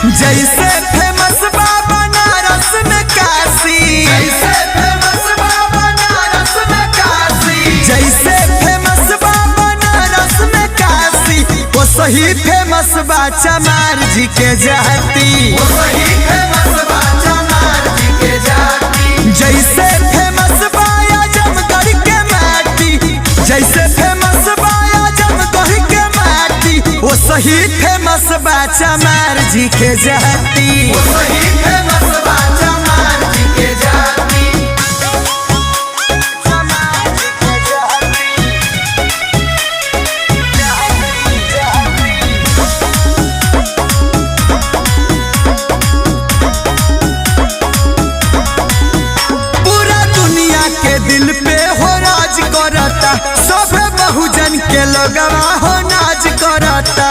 जैसे फेमस बा बनारस में काशी, जैसे फेमस बा बनारस में काशी, जैसे फेमस बा बनारस में काशी, वो सही फेमस बा चमार जी के जाती, वो सही फेमस बा चमार जी के जाती। जैसे फेमस बा आजमगढ़ के माटी, जैसे फेमस बा आजमगढ़ के माटी, वो सही फेमस बा चमार जी के जाती, वो सही फेमस बा चमार जी के जाती। पूरा दुनिया के दिल पे हो राज करता, सब बहुजन के लोगवा हो नाज करता।